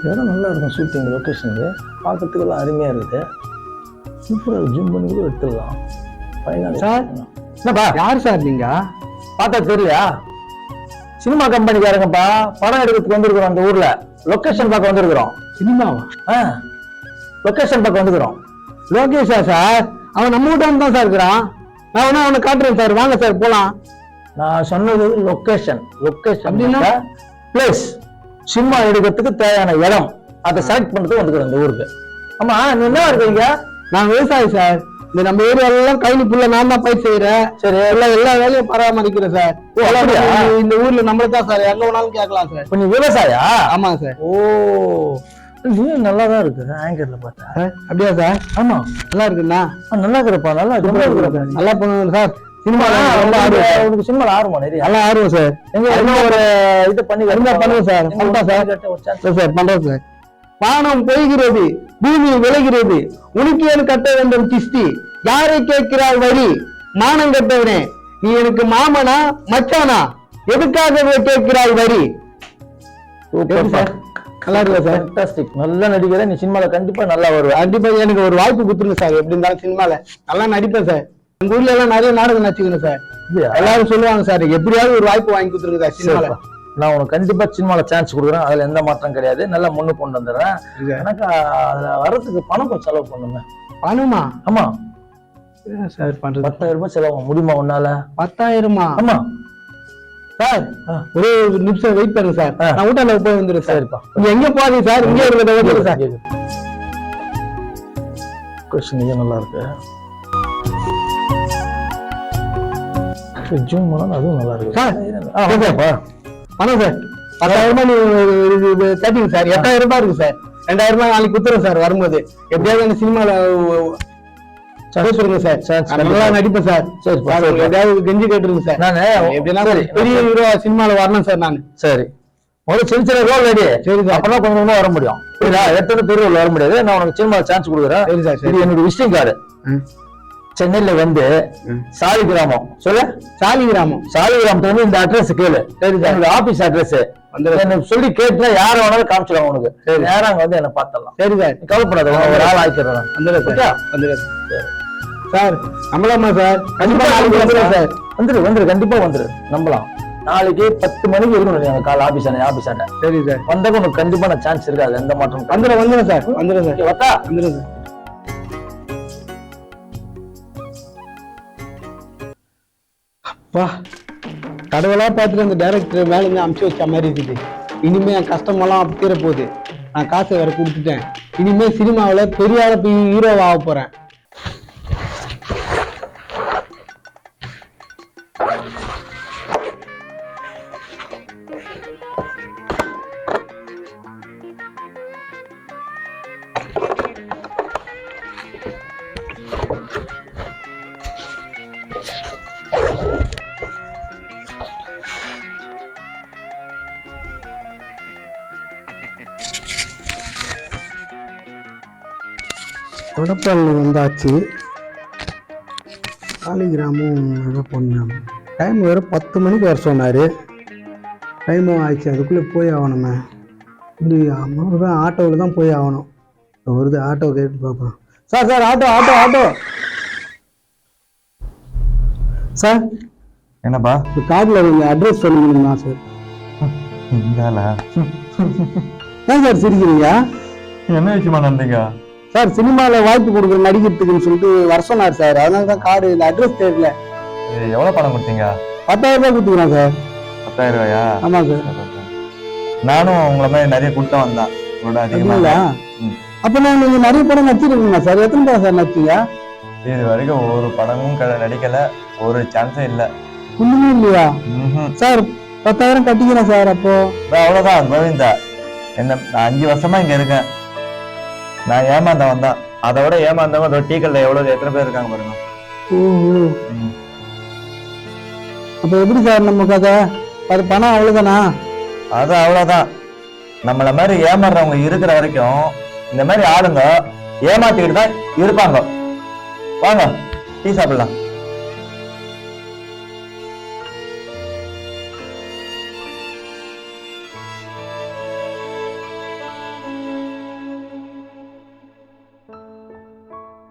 இடம் நல்லா இருக்கும். ஷூட்டிங் லொக்கேஷனுக்கு பார்க்கறதுக்கெல்லாம் அருமையாக இருக்குது. சூப்பராக ஜூம் பண்ணி கூட எடுத்துடலாம். சார் என்னப்பா யார் சார் நீங்க? பார்த்தா தெரியலையா? சினிமா கம்பெனிக்காரங்கப்பா. படம் எடுக்கிறதுக்கு வந்துருக்குறோம். அந்த ஊர்ல லொக்கேஷன் பார்க்க வந்துருக்குறோம். சினிமாவா? லொக்கேஷன் பார்க்க வந்துருக்குறோம். லோகேஷா சார்? அவன் நம்ம வீட்டான் தான் சார் இருக்கிறான். நான் வேணா அவனை காட்டுறேன் சார். வாங்க சார் போலாம். நான் சொன்னது லொக்கேஷன். லொக்கேஷன் அப்படின்னா பிளேஸ். சினிமா எடுக்கிறதுக்கு தேவையான இடம் அதை செலக்ட் பண்றதுக்கு வந்துருக்குறோம் இந்த ஊருக்கு. ஆமா, நீ என்ன இருக்கீங்க? நான் விவசாயி சார். இந்த நம்ம ஏரியாலாம் கைனி புள்ள நான் தான் பயிர் செய்யறேன். சரி, எல்லா வேலையும் பராமரிக்கிறேன் சார். இந்த ஊர்ல நம்மள தான் சார் எங்க வேணாலும் கேட்கலாம் சார். கொஞ்சம் விவசாயா? ஆமாங்க சார். ஓ, நீ நல்லாதான் இருக்கு ஆங்கர்ல பார்த்தா. அப்படியா சார்? ஆமா, நல்லா இருக்குண்ணா. நல்லா இருக்கிறப்பா. நல்லா நல்லா பண்ணுங்க சார். சினிமா உனக்கு சினிமால ஆர்வம் நிறைய. நல்லா ஆர்வம் சார். எங்க ஒரு இது பண்ணி பண்ணுங்க சார். சார் பண்றேன் சார். வானம் பொய்கிறது, பூமி விளைகிறது, உனக்கேன் கட்ட வேண்டும் கிஸ்தி, யாரை கேட்கிறாய் வரி, மானம் கட்டவனே நீ எனக்கு மாமனா மச்சானா, எதுக்காக கேட்கிறாய் வரி. சார் நல்லா இருக்கு சார். ஃபேண்டாஸ்டிக். நல்ல நடிகரை. நீ சினிமால கண்டிப்பா நல்லா வருவ. கண்டிப்பா எனக்கு ஒரு வாய்ப்பு கொடுத்துருங்க சார். எப்படி இருந்தாலும் சினிமால நல்லா நடிப்பேன் சார். எங்க ஊர்ல எல்லாம் நிறைய நாடகம் நடிச்சுக்கணும் சார். எல்லாரும் சொல்லுவாங்க சார், எப்படியாவது ஒரு வாய்ப்பு வாங்கி கொடுத்துருங்க சார் சினிமால. நான் உனக்கு கண்டிப்பா சினிமால சான்ஸ் கொடுக்குறேன். அதுல எந்த மாற்றம் கிடையாது. நல்லா முன்னு கொண்டு வந்துடுறேன். எனக்கு அதுல வர்றதுக்கு பணம் கொஞ்சம் செலவு பண்ணுங்க. பணமா? ஆமா சார். பண்றது 10,000 ரூபாய் செலவு முடியுமா உன்னால? 10,000? ஆமா சார். ஒரே ஒரு நிமிஷம் வெயிட் பண்ணுங்க சார். நான் வீட்டால போய் வந்துடுறேன் சார். நீங்க எங்க போறீங்க சார்? இங்கே இருக்கிறத சார். கொஸ்டின் நல்லா இருக்கு. ஜூம் பண்ணா அதுவும் நல்லா இருக்கு சார். பணம் சார் 10,000 ரூபாய் நீங்க கேட்டீங்க சார். 8,000 ரூபாய் இருக்கு சார். 2,000 ரூபாய் நாளைக்கு குத்துறேன் சார். வரும்போது எப்படியாவது அந்த சினிமால சொல்லுங்க சார். நல்லா நடிப்பேன் சார். சரி, எப்படியாவது கெஞ்சி கேட்டுருங்க சார். நானு எப்படின்னா பெரிய ஹீரோ சினிமால வரணும் சார். நான் சரி ஒரு சின்ன சின்ன ரோல் ரெடி. சரி சார். அப்பதான் கொஞ்சம் கொஞ்சம் வர முடியும். புரியுதா? எத்தனை பெரிய ரோல் வர முடியாது. நான் உனக்கு சினிமால சான்ஸ் கொடுக்குறேன். சரி சார். இது என்னோட விசிட்டிங் கார்டு. சென்னையில வந்து சாலி கிராமம். சொல்லு. சாலி கிராமம். சாலி கிராமத்துல வந்து இந்த அட்ரஸ் கேளு. சரி சார். என்னோட ஆபீஸ் அட்ரஸ் சொல்லி கேட்டுனா யார வேணாலும் காமிச்சிடுவாங்க உனக்கு. சரி, நேரம் அங்க வந்து என்ன பார்த்தலாம். சரி சார். கவலைப்படாத, ஒரு ஆள் ஆக்கிடுறேன். சார் நம்பலாமா சார்? கண்டிப்பா நாளைக்கு வந்துடும் சார். வந்துரு கண்டிப்பா வந்துரு. நம்பலாம். நாளைக்கு 10 மணிக்கு இருக்கணும் எங்க கால் ஆபீஸ் ஆட்ட. சரி சார். வந்தா உனக்கு கண்டிப்பா நான் சான்ஸ் இருக்காது. எந்த மாற்றம் வந்துடும் சார். வந்துடும் சார். வந்துடும் சார். அப்பா, கடவுளா பார்த்துட்டு அந்த டைரக்டர் மேல இருந்து அமுச்சு வச்ச மாதிரி இருக்குது. இனிமே என் கஷ்டமெல்லாம் தீர போகுது. நான் காசை வேற கொடுத்துட்டேன். இனிமே சினிமாவில் பெரிய ஆள போய் ஹீரோவா ஆக போறேன். கொடப்பால் வந்தாச்சு. சாலிகிராமும் எதோ பொண்ணு. டைம் வேறு 10 மணிக்கு வர சொன்னார். டைமும் ஆயிடுச்சு. அதுக்குள்ளே போய் ஆகணுமே. இப்படி தான் ஆட்டோவில் தான் போய் ஆகணும். வருது ஆட்டோ கேட்டு பார்ப்போம். Sir auto sir. என்னப்பா? இந்த கார்டில் நீங்கள் அட்ரஸ் சொல்லுங்களா சார்? ஏன் சார் சிரிக்கிறீங்க? என்ன விஷயமா நடந்தீங்க சார்? சினிமாவில் வாய்ப்பு கொடுக்குற நடிக்கிறதுக்குன்னு சொல்லிட்டு வர சொன்னார் சார். அதனால தான் கார்டு இந்த அட்ரஸ் தெரியல. எவ்வளோ பணம் கொடுத்தீங்க? 10,000 ரூபாய் கொடுத்துக்கிறேன் சார். 10,000 ரூபாயா? ஆமாம் சார். நானும் உங்களை மாதிரி நிறைய கொடுத்தா வந்தேன். அதிகமா? அப்போ நான் நீங்கள் நிறைய படம் நடிச்சிருக்கீங்களா சார்? எத்தனை படம் சார் நடிச்சீங்க? இது வரைக்கும் ஒரு படமும் நடிக்கல. ஒரு சான்ஸும் இல்லை. ஒண்ணுமே இல்லையா சார்? 10,000 கட்டிக்கிறேன் சார். அப்போ அவ்வளவுதான் கோவிந்தா. என்ன, நான் 5 வருஷமா இங்க இருக்கேன். நான் ஏமாந்தவன் தான். அதை விட ஏமாந்தவங்க டீ கல்ல எத்தனை பேர் இருக்காங்க பாருங்க. அப்ப எப்படி சார் நம்ம கதை? அது பணம் அவ்வளவுதானா? அது அவ்வளவுதான். நம்மள மாதிரி ஏமாறுறவங்க இருக்கிற வரைக்கும் இந்த மாதிரி ஆளுங்க ஏமாத்திக்கிட்டு தான் இருப்பாங்க. வாங்க டீ சாப்பிடலாம்.